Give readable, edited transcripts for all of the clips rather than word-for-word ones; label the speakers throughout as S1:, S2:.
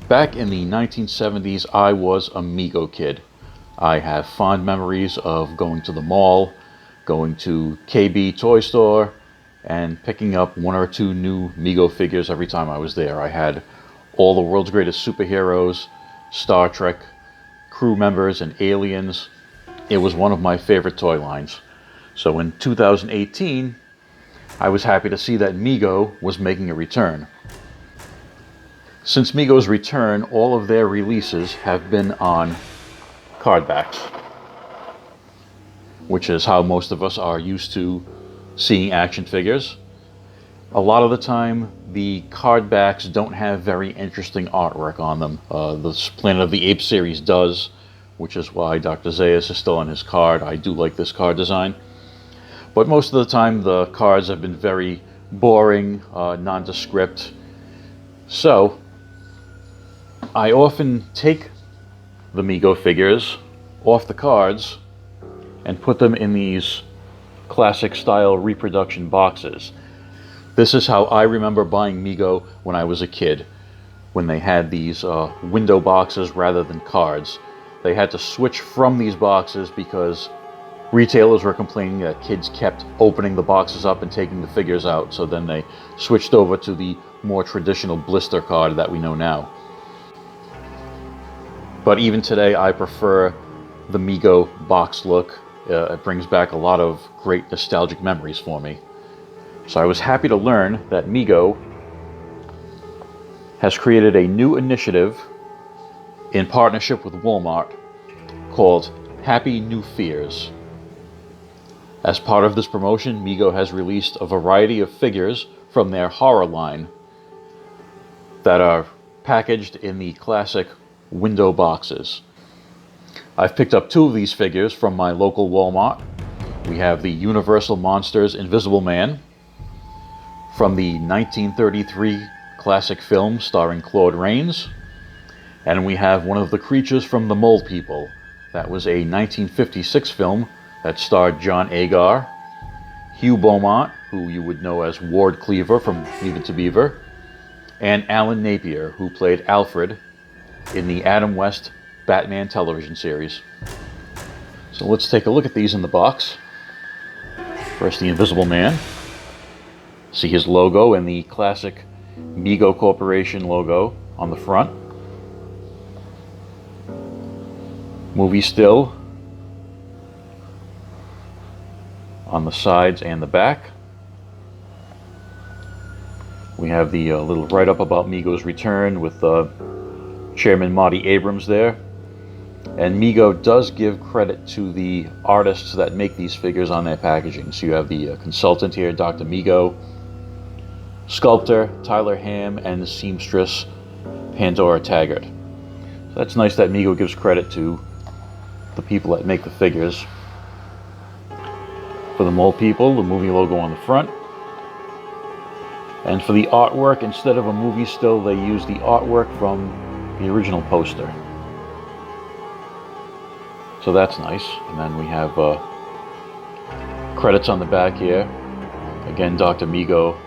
S1: Back in the 1970s, I was a Mego kid. I have fond memories of going to the mall, going to KB Toy Store, and picking up one or two new Mego figures every time I was there. I had all the world's greatest superheroes, Star Trek, crew members, and aliens. It was one of my favorite toy lines. So in 2018, I was happy to see that Mego was making a return. Since Mego's return, all of their releases have been on card backs, which is how most of us are used to seeing action figures. A lot of the time, the card backs don't have very interesting artwork on them. The Planet of the Apes series does, which is why Dr. Zaius is still on his card. I do like this card design. But most of the time, the cards have been very boring, nondescript. So, I often take the Mego figures off the cards and put them in these classic style reproduction boxes. This is how I remember buying Mego when I was a kid, when they had these window boxes rather than cards. They had to switch from these boxes because retailers were complaining that kids kept opening the boxes up and taking the figures out, so then they switched over to the more traditional blister card that we know now. But even today, I prefer the Mego box look. It brings back a lot of great nostalgic memories for me. So I was happy to learn that Mego has created a new initiative in partnership with Wal-Mart called Happy New Fears. As part of this promotion, Mego has released a variety of figures from their horror line that are packaged in the classic window boxes. I've picked up two of these figures from my local Walmart. We have the Universal Monsters Invisible Man from the 1933 classic film starring Claude Rains, and we have one of the creatures from The Mole People. That was a 1956 film that starred John Agar, Hugh Beaumont, who you would know as Ward Cleaver from Leave It to Beaver, and Alan Napier, who played Alfred in the Adam West Batman television series. So let's take a look at these in the box. First, the Invisible Man. See his logo and the classic Mego Corporation logo on the front. Movie still on the sides and the back. We have the little write-up about Mego's return with Chairman Marty Abrams there. And Mego does give credit to the artists that make these figures on their packaging. So you have the consultant here, Dr. Mego, sculptor Tyler Ham, and the seamstress Pandora Taggart. So that's nice that Mego gives credit to the people that make the figures. For the Mole People, the movie logo on the front. And for the artwork, instead of a movie still, they use the artwork from the original poster. So that's nice. And then we have credits on the back here. Again, Dr. Mego,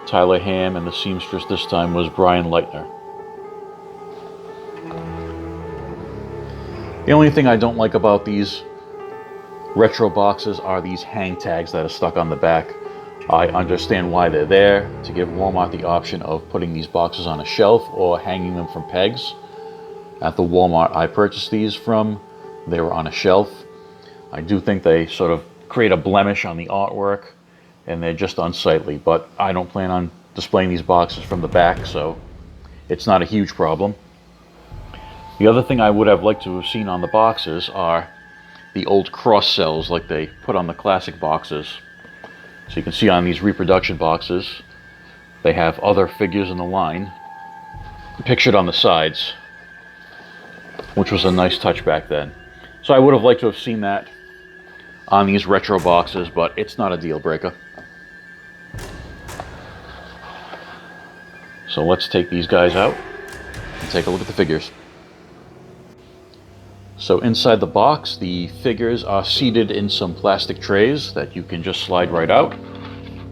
S1: Tyler Ham, and the seamstress this time was Brian Leitner. The only thing I don't like about these retro boxes are these hang tags that are stuck on the back. I understand why they're there, to give Walmart the option of putting these boxes on a shelf or hanging them from pegs. At the Walmart I purchased these from, they were on a shelf. I do think they sort of create a blemish on the artwork, and they're just unsightly, but I don't plan on displaying these boxes from the back, so it's not a huge problem. The other thing I would have liked to have seen on the boxes are the old cross cells like they put on the classic boxes. So you can see on these reproduction boxes, they have other figures in the line pictured on the sides, which was a nice touch back then. So I would have liked to have seen that on these retro boxes, but it's not a deal breaker. So let's take these guys out and take a look at the figures. So inside the box, the figures are seated in some plastic trays that you can just slide right out,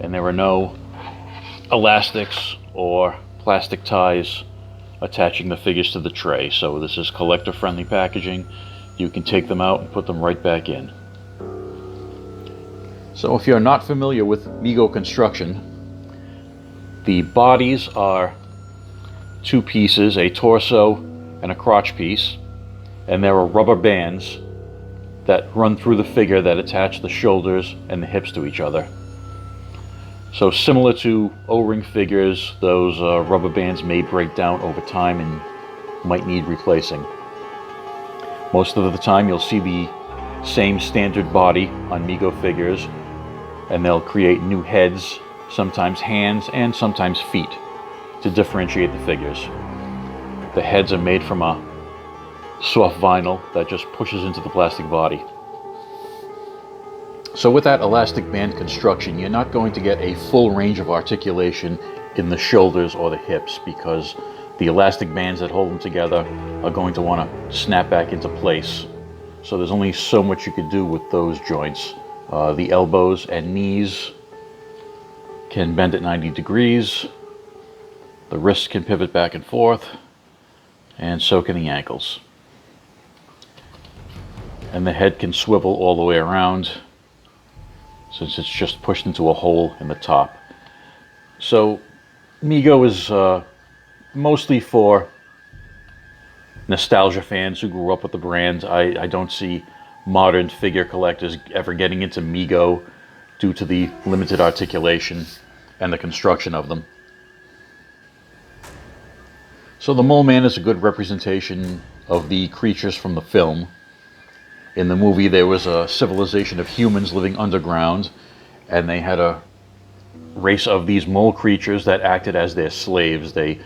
S1: and there are no elastics or plastic ties attaching the figures to the tray. So this is collector-friendly packaging. You can take them out and put them right back in. So if you're not familiar with Mego construction, the bodies are two pieces, a torso and a crotch piece, and there are rubber bands that run through the figure that attach the shoulders and the hips to each other. So similar to O-ring figures, those rubber bands may break down over time and might need replacing. Most of the time you'll see the same standard body on Mego figures, and they'll create new heads, sometimes hands, and sometimes feet to differentiate the figures. The heads are made from a soft vinyl that just pushes into the plastic body. So with that elastic band construction, you're not going to get a full range of articulation in the shoulders or the hips, because the elastic bands that hold them together are going to want to snap back into place. So there's only so much you could do with those joints. The elbows and knees can bend at 90 degrees. The wrists can pivot back and forth, and so can the ankles. And the head can swivel all the way around, since it's just pushed into a hole in the top. So Mego is mostly for nostalgia fans who grew up with the brand. I don't see modern figure collectors ever getting into Mego due to the limited articulation and the construction of them. So the Mole Man is a good representation of the creatures from the film. In the movie, there was a civilization of humans living underground, and they had a race of these mole creatures that acted as their slaves. They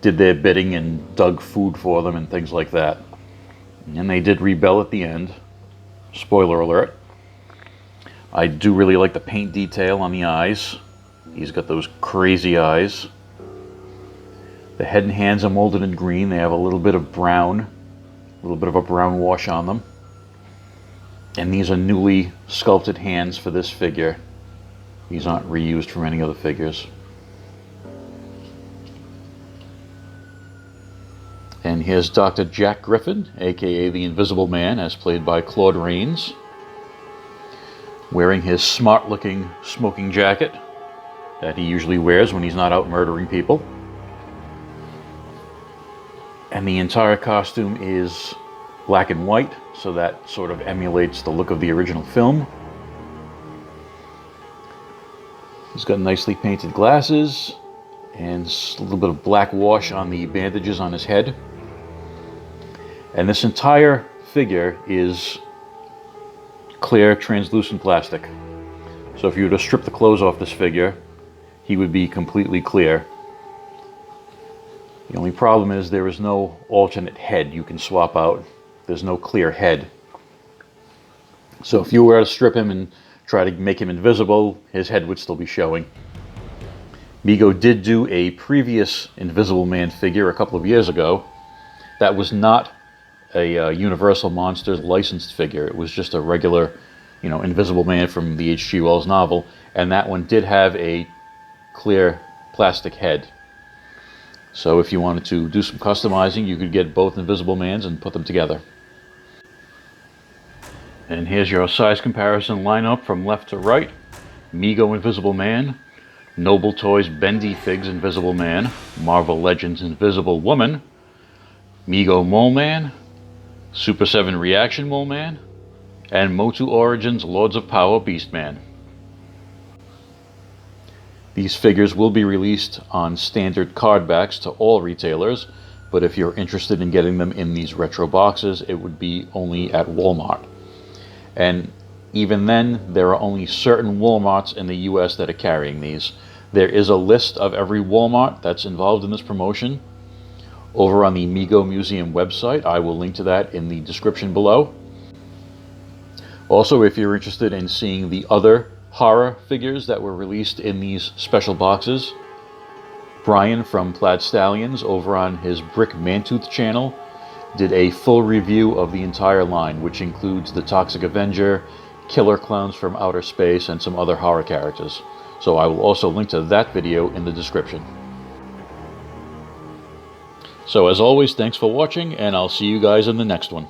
S1: did their bidding and dug food for them and things like that. And they did rebel at the end. Spoiler alert. I do really like the paint detail on the eyes. He's got those crazy eyes. The head and hands are molded in green. They have a little bit of brown, a little bit of a brown wash on them. And these are newly sculpted hands for this figure. These aren't reused from any other figures. And here's Dr. Jack Griffin, aka the Invisible Man, as played by Claude Rains, wearing his smart-looking smoking jacket that he usually wears when he's not out murdering people. And the entire costume is black and white, so that sort of emulates the look of the original film. He's got nicely painted glasses and a little bit of black wash on the bandages on his head. And this entire figure is clear, translucent plastic. So if you were to strip the clothes off this figure, he would be completely clear. The only problem is there is no alternate head you can swap out. There's no clear head. So if you were to strip him and try to make him invisible, his head would still be showing. Mego did do a previous Invisible Man figure a couple of years ago. That was not a Universal Monsters licensed figure. It was just a regular, Invisible Man from the H.G. Wells novel. And that one did have a clear plastic head. So if you wanted to do some customizing, you could get both Invisible Mans and put them together. And here's your size comparison lineup from left to right. Mego Invisible Man, Noble Toys Bendy Figs Invisible Man, Marvel Legends Invisible Woman, Mego Mole Man, Super 7 Reaction Mole Man, and Motu Origins Lords of Power Beast Man. These figures will be released on standard card backs to all retailers, but if you're interested in getting them in these retro boxes, it would be only at Wal-Mart. And even then, there are only certain Wal-Marts in the US that are carrying these. There is a list of every Wal-Mart that's involved in this promotion over on the Mego Museum website. I will link to that in the description below. Also, if you're interested in seeing the other horror figures that were released in these special boxes, Brian from Plaid Stallions over on his Brick Mantooth channel did a full review of the entire line, which includes the Toxic Avenger, Killer Clowns from Outer Space, and some other horror characters. So I will also link to that video in the description. So as always, thanks for watching, and I'll see you guys in the next one.